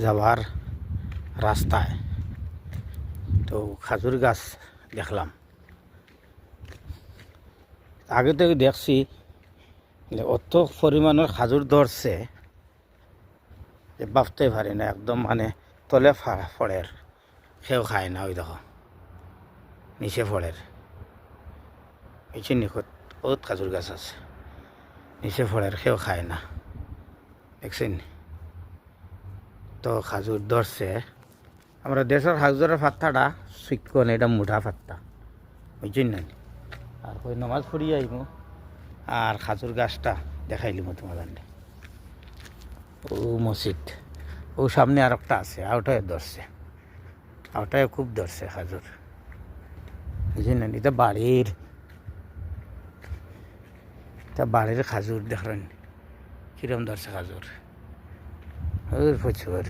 যাওয়ার রাস্তায় তো খাজুর গাছ দেখলাম। আগে থেকে দেখছি যে অত পরিমাণের খাজুর ধরছে যে ভাবতে পারি না, একদম মানে তলে ফড়ের, কেউ খায় না। ওই দেখো নিচে ফড়ের, এই নিখুঁত বহুত খাজুর গাছ আছে, নিচে ফড়ের, কেউ খায় না, দেখছেন? তো খাজুর ধরছে। আমরা দেশের খাজুরের পাত্তাটা শিক্ষণ, এটা মুঠা পাত্তা, বুঝছেন না? আর ওই নামাজ পড়িয়ে আইব আর খাজুর গাছটা দেখাইলিম তোমাদের। ও মসজিদ, ও সামনে আর একটা আছে, আওটায় ধরছে, আওটায় খুব ধরছে খাজুর, বুঝছেন না? এটা বাড়ির খাজুর দেখলেন কিরম ধরছে খাজুর, প্রচুর।